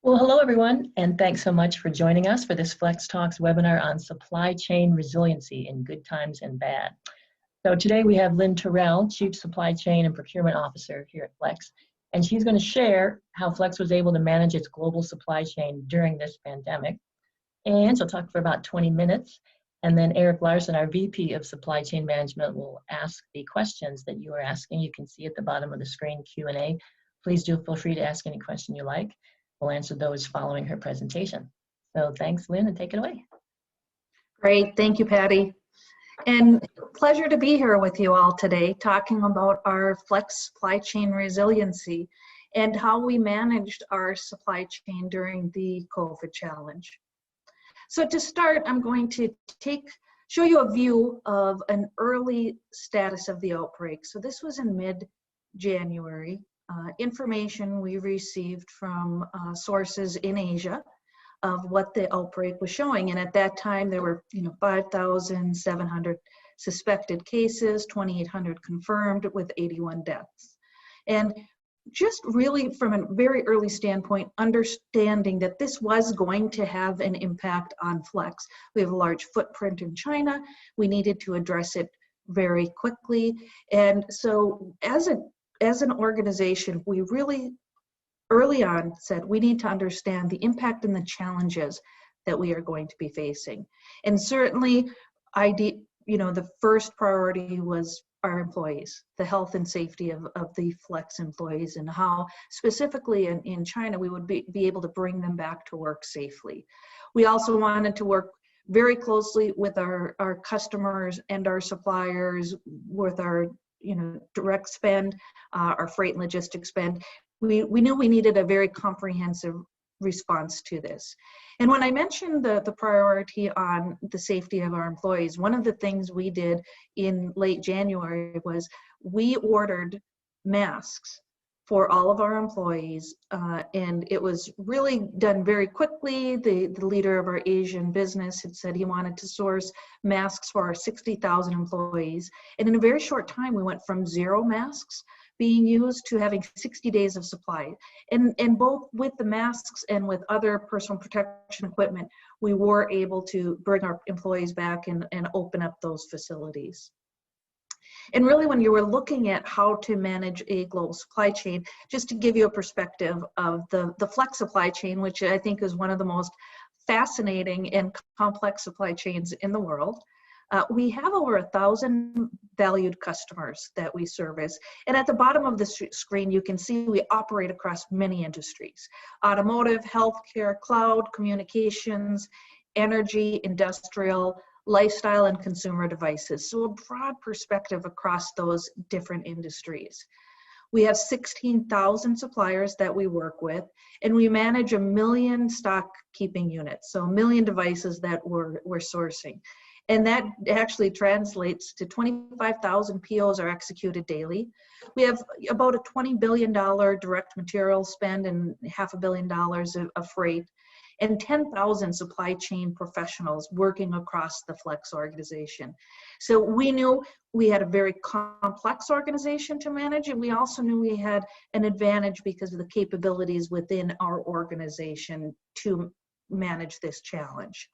Well, hello everyone, and thanks so much for joining us for this Flex Talks webinar on supply chain resiliency in good times and bad. So today we have Lynn Terrell, Chief Supply Chain and Procurement Officer here at Flex, and she's going to share how Flex was able to manage its global supply chain during this pandemic. And she'll talk for about 20 minutes, and then Eric Larson, our VP of Supply Chain Management, will ask the questions that you are asking. You can see at the bottom of the screen Q&A. Please do feel free to ask any question you like. We'll answer those following her presentation. So thanks, Lynn, and take it away. Great, thank you, Patty. And pleasure to be here with you all today, talking about our Flex supply chain resiliency and how we managed our supply chain during the COVID challenge. So to start, I'm going to show you a view of an early status of the outbreak. So this was in mid-January. Information we received from sources in Asia of what the outbreak was showing. And at that time, there were 5,700 suspected cases, 2,800 confirmed with 81 deaths. And just really from a very early standpoint, understanding that this was going to have an impact on Flex. We have a large footprint in China. We needed to address it very quickly. And so as an organization, we really early on said we need to understand the impact and the challenges that we are going to be facing. And certainly, the first priority was our employees, the health and safety of the Flex employees, and how specifically in China we would be able to bring them back to work safely. We also wanted to work very closely with our customers and our suppliers, with our direct spend, our freight and logistics spend. We knew we needed a very comprehensive response to this. And when I mentioned the priority on the safety of our employees, one of the things we did in late January was we ordered masks for all of our employees, and it was really done very quickly. The leader of our Asian business had said he wanted to source masks for our 60,000 employees. And in a very short time, we went from 0 masks being used to having 60 days of supply. And both with the masks and with other personal protection equipment, we were able to bring our employees back and open up those facilities. And really, when you were looking at how to manage a global supply chain, just to give you a perspective of the Flex supply chain, which I think is one of the most fascinating and complex supply chains in the world, we have over 1,000 valued customers that we service. And at the bottom of the screen, you can see we operate across many industries: automotive, healthcare, cloud, communications, energy, industrial, lifestyle, and consumer devices. So a broad perspective across those different industries. We have 16,000 suppliers that we work with, and we manage 1 million stock keeping units, so 1 million devices that we're sourcing. And that actually translates to 25,000 POs are executed daily. We have about a $20 billion direct material spend and $500 million of freight, and 10,000 supply chain professionals working across the Flex organization. So we knew we had a very complex organization to manage, and we also knew we had an advantage because of the capabilities within our organization to manage this challenge.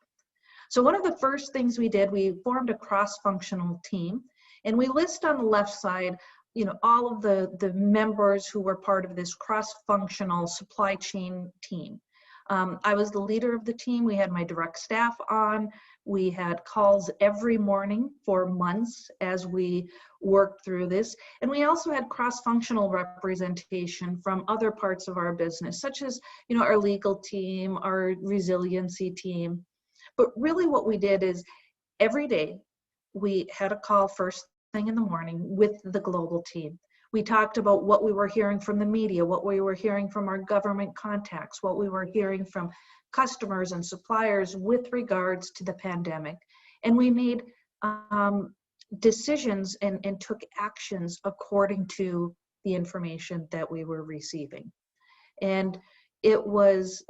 So one of the first things we did, we formed a cross-functional team, and we list on the left side, all of the members who were part of this cross-functional supply chain team. I was the leader of the team. We had my direct staff on. We had calls every morning for months as we worked through this. And we also had cross-functional representation from other parts of our business, such as our legal team, our resiliency team. But really what we did is every day we had a call first thing in the morning with the global team. We talked about what we were hearing from the media, what we were hearing from our government contacts, what we were hearing from customers and suppliers with regards to the pandemic. And we made decisions and took actions according to the information that we were receiving. And it was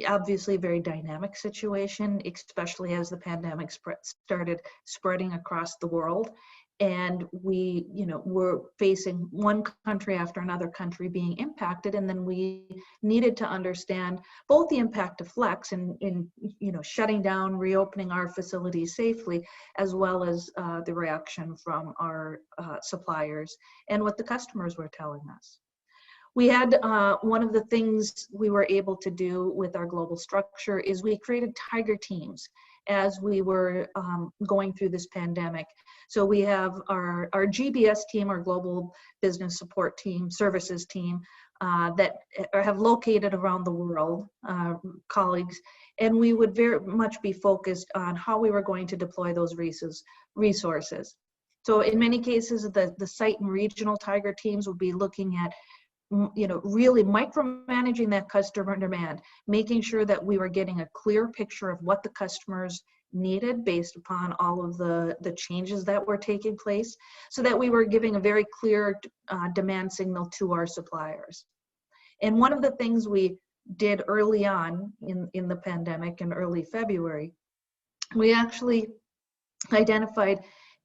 obviously a very dynamic situation, especially as the pandemic started spreading across the world. and we, were facing one country after another country being impacted, and then we needed to understand both the impact of Flex in shutting down, reopening our facilities safely, as well as the reaction from our suppliers and what the customers were telling us. We had one of the things we were able to do with our global structure is we created tiger teams as we were going through this pandemic. So we have our GBS team, our Global Business Support Team, Services team, that have located around the world, colleagues, and we would very much be focused on how we were going to deploy those resources. So in many cases, the site and regional tiger teams would be looking at really micromanaging that customer demand, making sure that we were getting a clear picture of what the customers needed based upon all of the changes that were taking place, so that we were giving a very clear demand signal to our suppliers. And one of the things we did early on in the pandemic in early February, we actually identified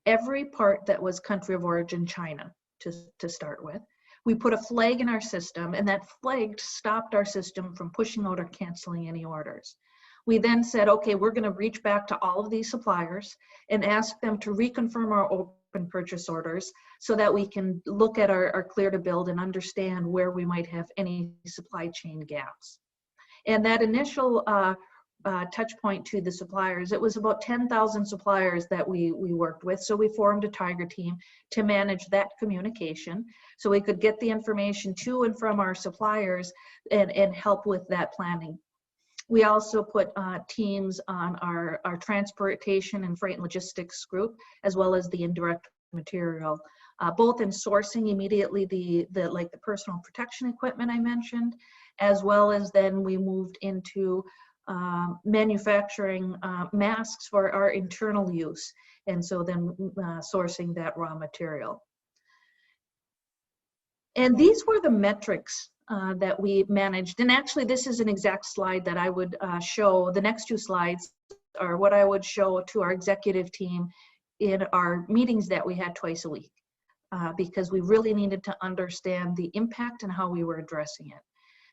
every part that was country of origin China to start with. We put a flag in our system, and that flag stopped our system from pushing out or canceling any orders. We then said, okay, we're going to reach back to all of these suppliers and ask them to reconfirm our open purchase orders so that we can look at our clear to build and understand where we might have any supply chain gaps. And that initial touch point to the suppliers, it was about 10,000 suppliers that we worked with. So we formed a tiger team to manage that communication so we could get the information to and from our suppliers and help with that planning. We also put teams on our transportation and freight and logistics group, as well as the indirect material, both in sourcing immediately the personal protection equipment I mentioned, as well as then we moved into manufacturing masks for our internal use, and so then sourcing that raw material. And these were the metrics that we managed. And actually, this is an exact slide that I would show. The next two slides are what I would show to our executive team in our meetings that we had twice a week, because we really needed to understand the impact and how we were addressing it.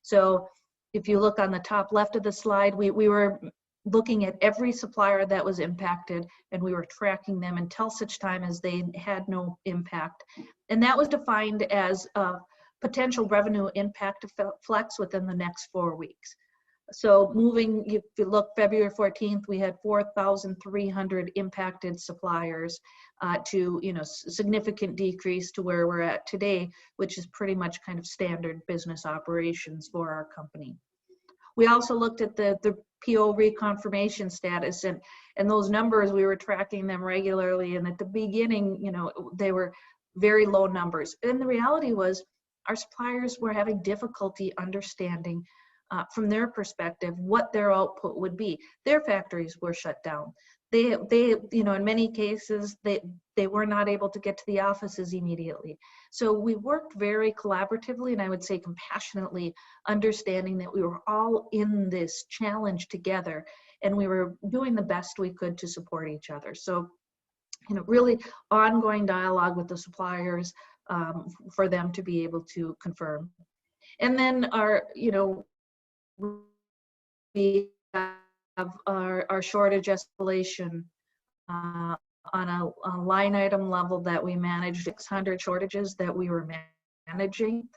So if you look on the top left of the slide, we were looking at every supplier that was impacted, and we were tracking them until such time as they had no impact. And that was defined as a potential revenue impact of Flex within the next 4 weeks. So moving, if you look February 14th, we had 4,300 impacted suppliers to, significant decrease to where we're at today, which is pretty much kind of standard business operations for our company. We also looked at the PO reconfirmation status, and those numbers, we were tracking them regularly. And at the beginning, they were very low numbers. And the reality was our suppliers were having difficulty understanding from their perspective what their output would be. Their factories were shut down. They in many cases, they were not able to get to the offices immediately. So we worked very collaboratively, and I would say compassionately, understanding that we were all in this challenge together, and we were doing the best we could to support each other. So, really ongoing dialogue with the suppliers for them to be able to confirm. And then we have our shortage escalation on a line item level that we managed 600 shortages that we were managing.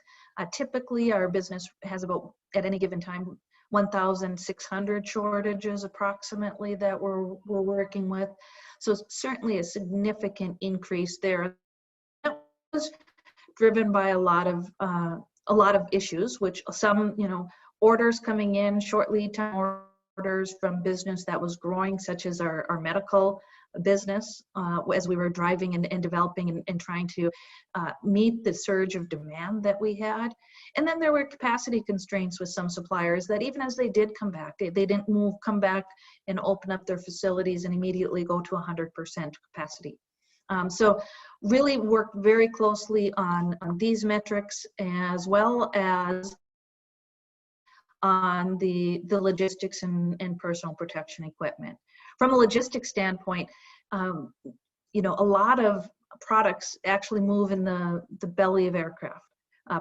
Typically, our business has about, at any given time, 1,600 shortages approximately that we're working with. So certainly a significant increase there. That was driven by a lot of issues, which some, orders coming in, short lead time orders from business that was growing, such as our medical business, as we were driving and developing and trying to meet the surge of demand that we had. And then there were capacity constraints with some suppliers that even as they did come back, they didn't come back and open up their facilities and immediately go to 100% capacity. So really worked very closely on these metrics, as well as on the logistics and personal protection equipment. From a logistics standpoint, a lot of products actually move in the belly of aircraft,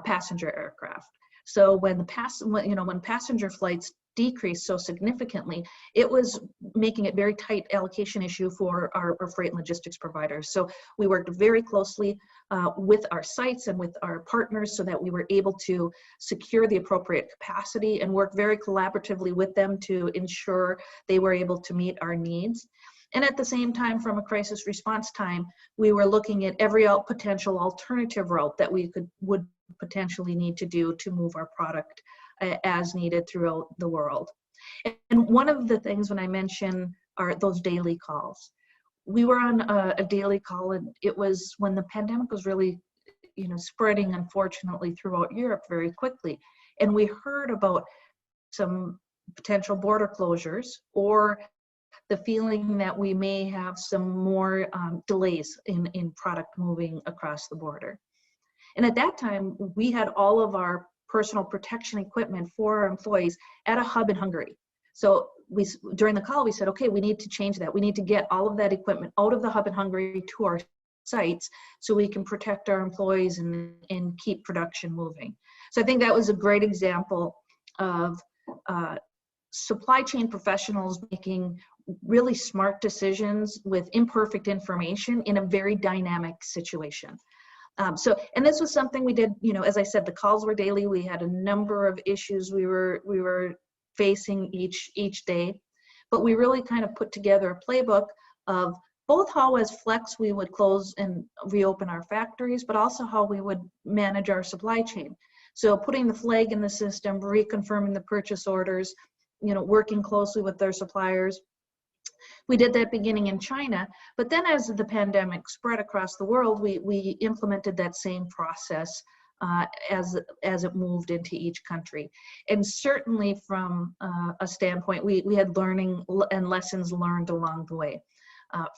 passenger aircraft. So when when passenger flights decreased so significantly, it was making it very tight allocation issue for our freight and logistics providers. So we worked very closely with our sites and with our partners so that we were able to secure the appropriate capacity and work very collaboratively with them to ensure they were able to meet our needs. And at the same time, from a crisis response time, we were looking at every potential alternative route that we would potentially need to do to move our product as needed throughout the world. And one of the things when I mention are those daily calls. We were on a daily call, and it was when the pandemic was really, spreading, unfortunately, throughout Europe very quickly. And we heard about some potential border closures or the feeling that we may have some more delays in product moving across the border. And at that time, we had all of our personal protection equipment for our employees at a hub in Hungary. So during the call, we said, okay, we need to change that. We need to get all of that equipment out of the hub in Hungary to our sites so we can protect our employees and keep production moving. So I think that was a great example of supply chain professionals making really smart decisions with imperfect information in a very dynamic situation. And this was something we did, as I said, the calls were daily. We had a number of issues we were facing each day, but we really kind of put together a playbook of both how as Flex we would close and reopen our factories, but also how we would manage our supply chain. So putting the flag in the system, reconfirming the purchase orders, working closely with their suppliers. We did that beginning in China, but then as the pandemic spread across the world, we implemented that same process as it moved into each country. And certainly from a standpoint, we had learning and lessons learned along the way.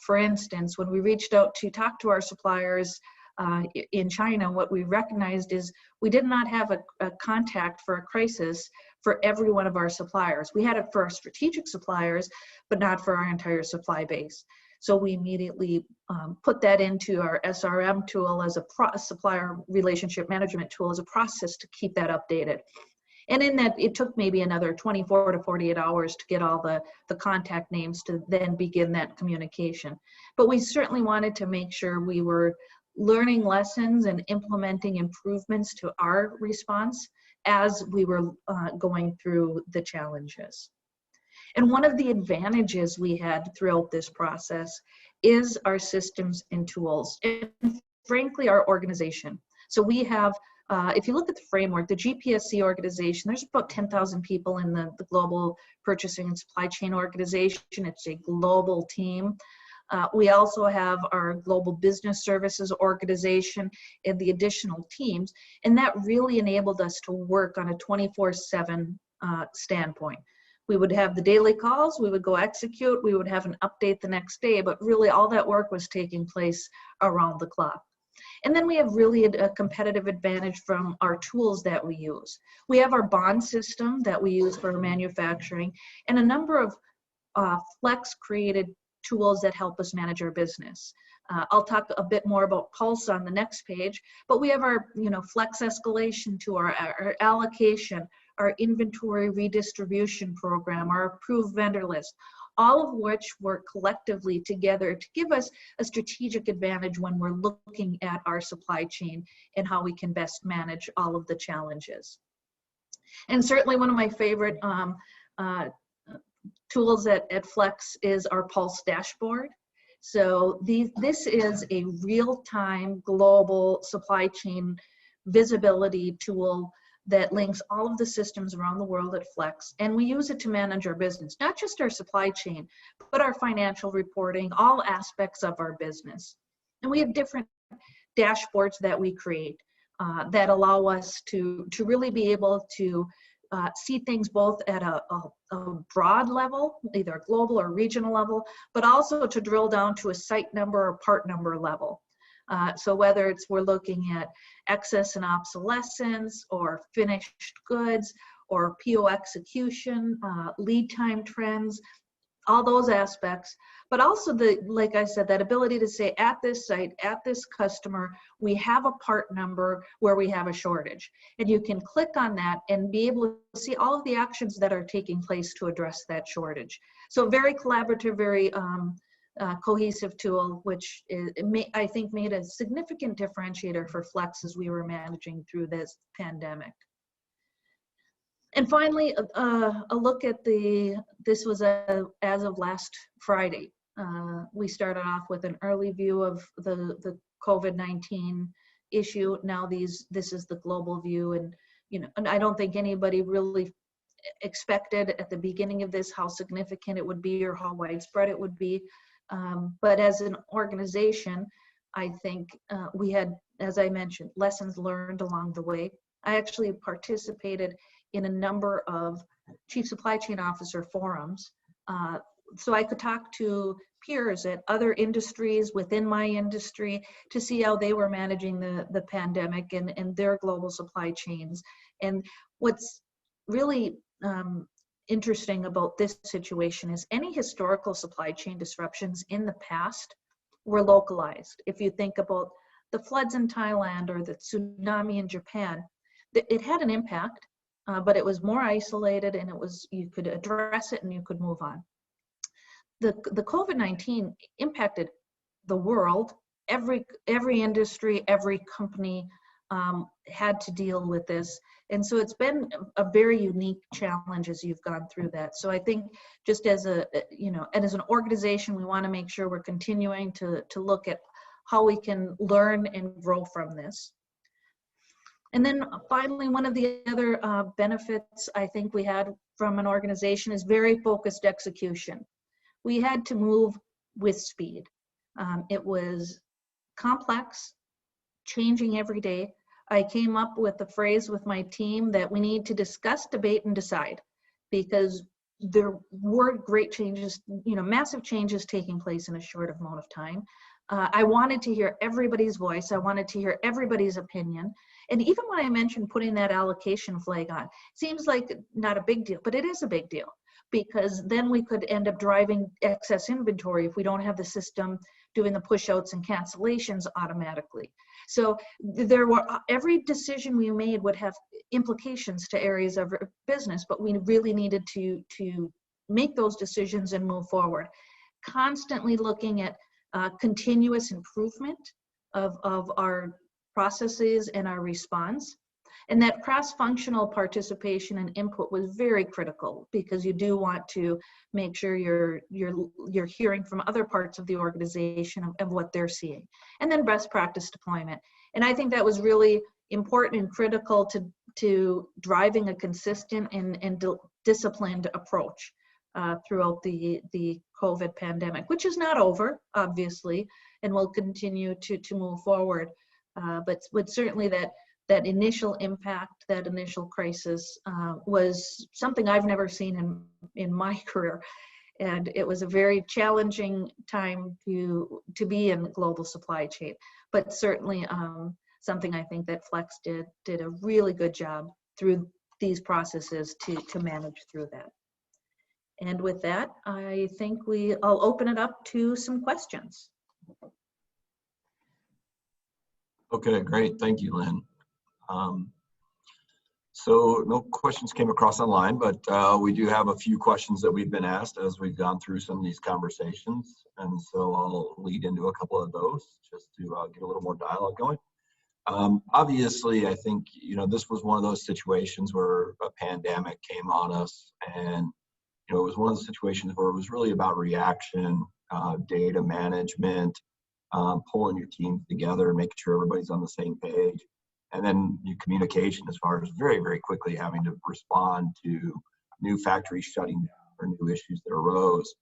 For instance, when we reached out to talk to our suppliers in China, what we recognized is we did not have a contact for a crisis for every one of our suppliers. We had it for our strategic suppliers, but not for our entire supply base. So we immediately put that into our SRM tool as a supplier relationship management tool as a process to keep that updated. And in that, it took maybe another 24 to 48 hours to get all the contact names to then begin that communication. But we certainly wanted to make sure we were learning lessons and implementing improvements to our response as we were going through the challenges. And one of the advantages we had throughout this process is our systems and tools, and frankly, our organization. So we have, if you look at the framework, the GPSC organization, there's about 10,000 people in the global purchasing and supply chain organization. It's a global team. We also have our global business services organization and the additional teams, and that really enabled us to work on a 24/7 standpoint. We would have the daily calls, we would go execute, we would have an update the next day, but really all that work was taking place around the clock. And then we have really a competitive advantage from our tools that we use. We have our bond system that we use for manufacturing and a number of Flex created tools that help us manage our business. I'll talk a bit more about Pulse on the next page, but we have our Flex escalation to our allocation, our inventory redistribution program, our approved vendor list, all of which work collectively together to give us a strategic advantage when we're looking at our supply chain and how we can best manage all of the challenges. And certainly one of my favorite tools at Flex is our Pulse dashboard. So this is a real-time global supply chain visibility tool that links all of the systems around the world at Flex, and we use it to manage our business, not just our supply chain, but our financial reporting, all aspects of our business. And we have different dashboards that we create that allow us to really be able to see things both at a broad level, either a global or regional level, but also to drill down to a site number or part number level. So whether we're looking at excess and obsolescence or finished goods or PO execution, lead time trends, all those aspects, but also like I said, that ability to say at this site, at this customer, we have a part number where we have a shortage. And you can click on that and be able to see all of the actions that are taking place to address that shortage. So very collaborative, very cohesive tool, which I think made a significant differentiator for Flex as we were managing through this pandemic. And finally, a look at this was as of last Friday. We started off with an early view of the COVID-19 issue. Now this is the global view, and and I don't think anybody really expected at the beginning of this how significant it would be or how widespread it would be. But as an organization, I think we had, as I mentioned, lessons learned along the way. I actually participated in a number of chief supply chain officer forums, so I could talk to peers at other industries within my industry to see how they were managing the pandemic and their global supply chains. And what's really interesting about this situation is any historical supply chain disruptions in the past were localized. If you think about the floods in Thailand or the tsunami in Japan, it had an impact, but it was more isolated, and you could address it and you could move on. The COVID-19 impacted the world. Every industry, every company had to deal with this. And so it's been a very unique challenge as you've gone through that. So I think just as and as an organization, we want to make sure we're continuing to look at how we can learn and grow from this. And then finally, one of the other benefits I think we had from an organization is very focused execution. We had to move with speed. It was complex, changing every day. I came up with the phrase with my team that we need to discuss, debate, and decide, because there were great changes, massive changes taking place in a short amount of time. I wanted to hear everybody's voice. I wanted to hear everybody's opinion. And even when I mentioned putting that allocation flag on, seems like not a big deal, but it is a big deal, because then we could end up driving excess inventory if we don't have the system doing the push-outs and cancellations automatically. So every decision we made would have implications to areas of business, but we really needed to make those decisions and move forward. Constantly looking at continuous improvement of our processes and our response. And that cross-functional participation and input was very critical, because you do want to make sure you're hearing from other parts of the organization of what they're seeing. And then best practice deployment. And I think that was really important and critical to driving a consistent and disciplined approach throughout the COVID pandemic, which is not over, obviously, and will continue to move forward. But certainly that initial impact, that initial crisis was something I've never seen in my career. And it was a very challenging time to be in global supply chain, but certainly something I think that Flex did a really good job through these processes to manage through that. And with that, I think I'll open it up to some questions. Okay, great. Thank you, Lynn. So no questions came across online, but we do have a few questions that we've been asked as we've gone through some of these conversations. And so I'll lead into a couple of those just to get a little more dialogue going. Obviously, I think, this was one of those situations where a pandemic came on us, and, it was one of the situations where it was really about reaction, data management, pulling your team together, making sure everybody's on the same page. And then your communication as far as very, very quickly having to respond to new factories shutting down or new issues that arose.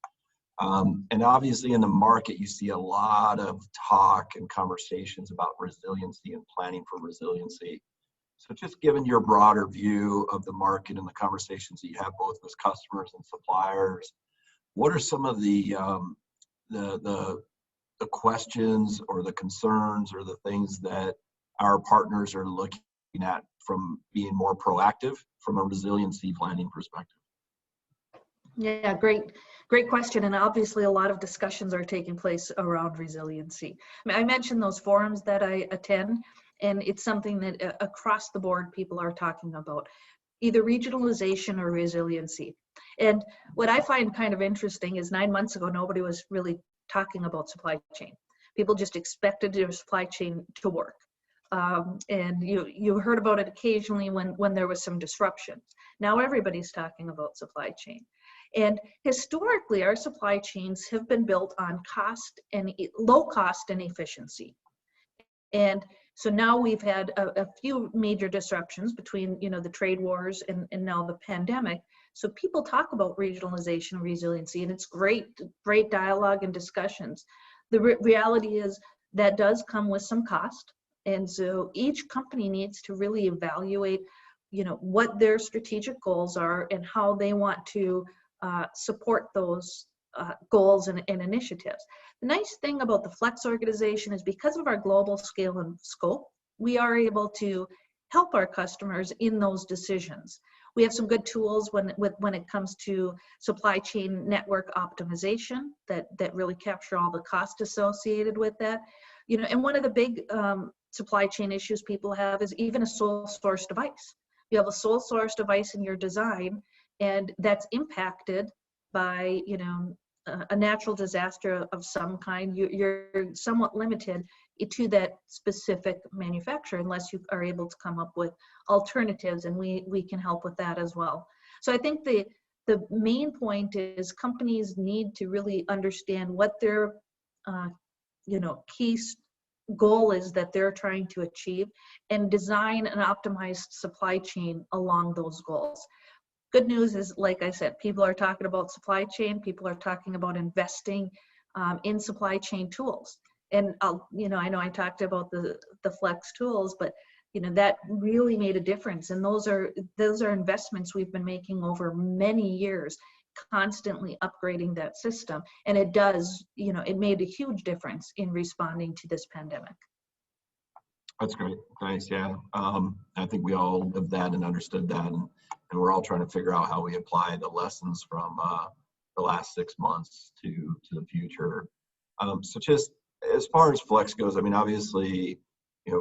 And obviously in the market, you see a lot of talk and conversations about resiliency and planning for resiliency. So just given your broader view of the market and the conversations that you have both with customers and suppliers, what are some of the questions or the concerns or the things that our partners are looking at from being more proactive from a resiliency planning perspective? Yeah, great question. And obviously a lot of discussions are taking place around resiliency. I mentioned those forums that I attend, and it's something that across the board people are talking about, either regionalization or resiliency. And what I find kind of interesting is 9 months ago, nobody was really talking about supply chain. People just expected their supply chain to work. And you heard about it occasionally when there was some disruption. Now everybody's talking about supply chain. And historically, our supply chains have been built on low cost and efficiency. And so now we've had a few major disruptions between, the trade wars and now the pandemic. So people talk about regionalization and resiliency, and it's great dialogue and discussions. The reality is that does come with some cost. And so each company needs to really evaluate, what their strategic goals are and how they want to support those goals and initiatives. The nice thing about the Flex organization is because of our global scale and scope, we are able to help our customers in those decisions. We have some good tools when it comes to supply chain network optimization that really capture all the cost associated with that. And one of the big supply chain issues people have is even a sole source device. You have a sole source device in your design, and that's impacted by a natural disaster of some kind. You're somewhat limited to that specific manufacturer unless you are able to come up with alternatives, and we can help with that as well. So I think the main point is companies need to really understand what their key goal is that they're trying to achieve, and design an optimized supply chain along those goals. Good news is, like I said, people are talking about supply chain. People are talking about investing in supply chain tools. And I know I talked about the Flex tools, but that really made a difference. And those are investments we've been making over many years, constantly upgrading that system. And it does, it made a huge difference in responding to this pandemic. That's great. Thanks. Yeah. I think we all lived that and understood that. And we're all trying to figure out how we apply the lessons from the last 6 months to the future. So just as far as Flex goes, I mean, obviously,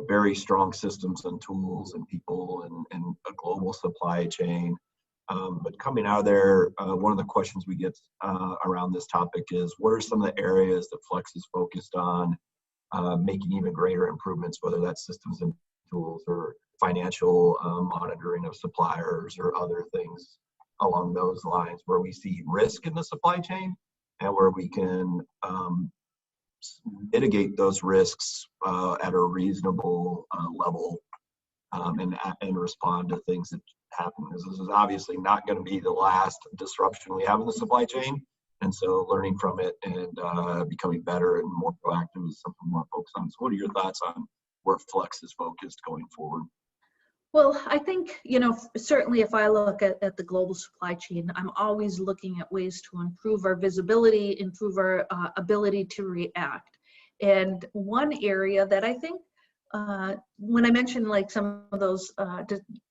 very strong systems and tools and people and a global supply chain. But coming out of there, one of the questions we get around this topic is, what are some of the areas that Flex is focused on making even greater improvements, whether that's systems and tools or financial monitoring of suppliers or other things along those lines, where we see risk in the supply chain and where we can mitigate those risks at a reasonable level and respond to things that happen. This is obviously not going to be the last disruption we have in the supply chain. And so learning from it and becoming better and more proactive is something more focused on. So what are your thoughts on where Flex is focused going forward? Well, I think, certainly if I look at the global supply chain, I'm always looking at ways to improve our visibility, improve our ability to react. And one area that I think, when I mentioned like some of those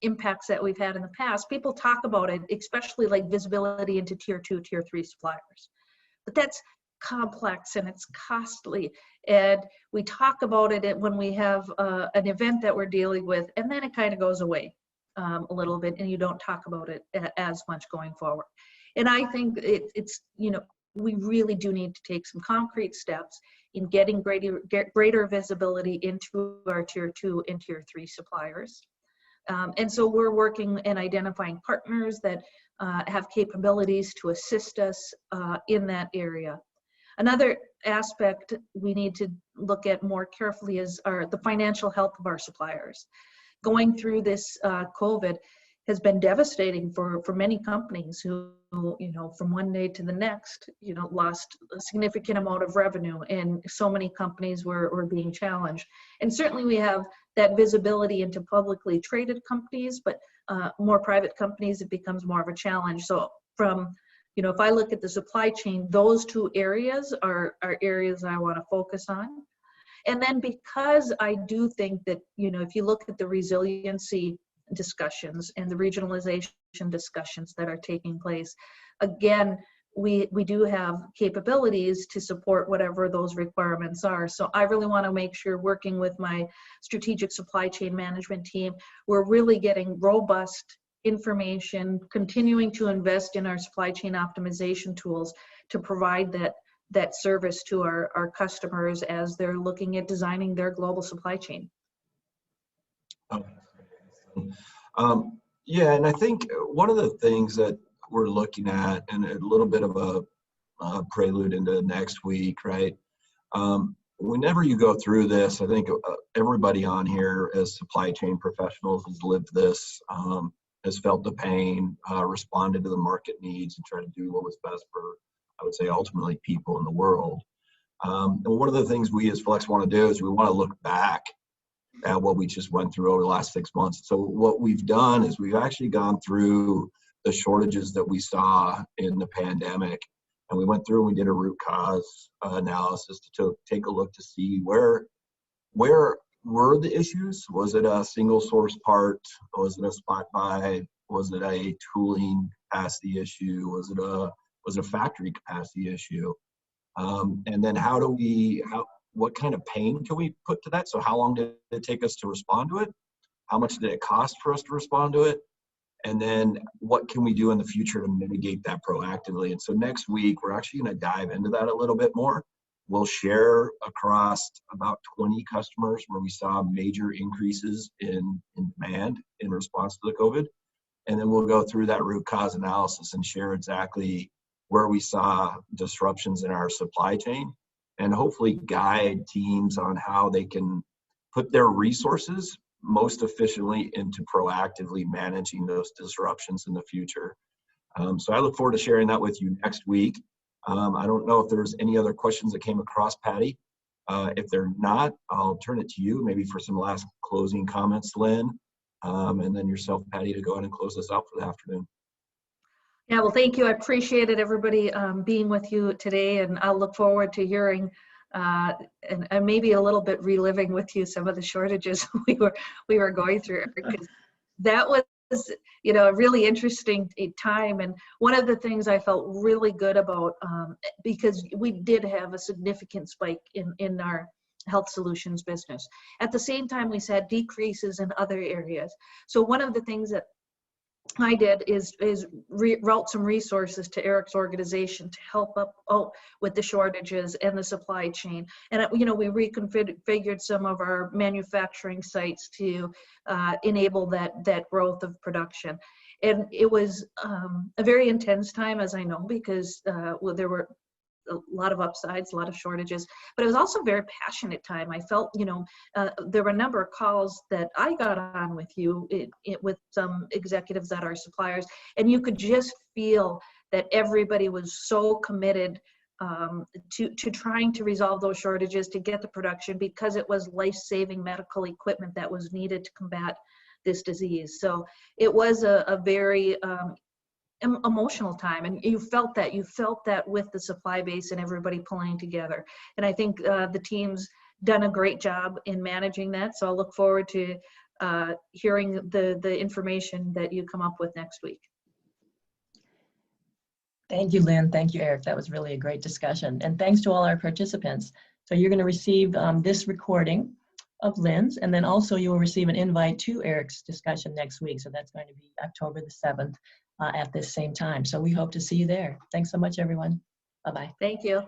impacts that we've had in the past, people talk about it, especially like visibility into tier 2, tier 3 suppliers. But that's complex and it's costly. And we talk about it when we have an event that we're dealing with, and then it kind of goes away a little bit, and you don't talk about it as much going forward. And I think it's we really do need to take some concrete steps in getting greater visibility into our tier 2 and tier 3 suppliers. And so we're working and identifying partners that have capabilities to assist us in that area. Another aspect we need to look at more carefully is the financial health of our suppliers. Going through this COVID has been devastating for many companies who, from one day to the next, lost a significant amount of revenue, and so many companies were being challenged. And certainly we have that visibility into publicly traded companies, but more private companies, it becomes more of a challenge. So from if I look at the supply chain, those two areas are areas I want to focus on. And then because I do think that, if you look at the resiliency discussions and the regionalization discussions that are taking place. Again, we do have capabilities to support whatever those requirements are. So I really want to make sure, working with my strategic supply chain management team, we're really getting robust information, continuing to invest in our supply chain optimization tools to provide that service to our customers as they're looking at designing their global supply chain. Yeah, and I think one of the things that we're looking at, and a little bit of a prelude into next week, right? Whenever you go through this, I think everybody on here as supply chain professionals has lived this, has felt the pain, responded to the market needs, and tried to do what was best for, I would say, ultimately people in the world. And one of the things we as Flex want to do is we want to look back at what we just went through over the last 6 months. So what we've done is we've actually gone through the shortages that we saw in the pandemic, and we went through and we did a root cause analysis to take a look to see where were the issues. Was it a single source part? Was it a spot buy? Was it a tooling capacity issue? Was it a factory capacity issue? And then what kind of pain can we put to that? So how long did it take us to respond to it? How much did it cost for us to respond to it? And then what can we do in the future to mitigate that proactively? And so next week, we're actually going to dive into that a little bit more. We'll share across about 20 customers where we saw major increases in demand in response to the COVID. And then we'll go through that root cause analysis and share exactly where we saw disruptions in our supply chain, and hopefully guide teams on how they can put their resources most efficiently into proactively managing those disruptions in the future. So I look forward to sharing that with you next week. I don't know if there's any other questions that came across, Patty. If they're not, I'll turn it to you maybe for some last closing comments, Lynn, and then yourself, Patty, to go ahead and close this out for the afternoon. Yeah, well, thank you. I appreciated everybody being with you today, and I'll look forward to hearing and maybe a little bit reliving with you some of the shortages we were going through, because that was, a really interesting time. And one of the things I felt really good about, because we did have a significant spike in our health solutions business. At the same time, we saw decreases in other areas. So one of the things that I did is route some resources to Eric's organization to help out with the shortages and the supply chain. And, we reconfigured some of our manufacturing sites to enable that growth of production. And it was a very intense time, as I know, because there were a lot of upsides, a lot of shortages, but it was also a very passionate time. I felt, there were a number of calls that I got on with you with some executives at our suppliers, and you could just feel that everybody was so committed to trying to resolve those shortages, to get the production, because it was life-saving medical equipment that was needed to combat this disease. So it was a very emotional time, and you felt that with the supply base and everybody pulling together. And I think the team's done a great job in managing that. So I'll look forward to hearing the information that you come up with next week. Thank you, Lynn. Thank you, Eric. That was really a great discussion. And thanks to all our participants. So you're going to receive this recording of Lynn's, and then also you will receive an invite to Eric's discussion next week. So that's going to be October the 7th at this same time. So we hope to see you there. Thanks so much, everyone. Bye-bye. Thank you.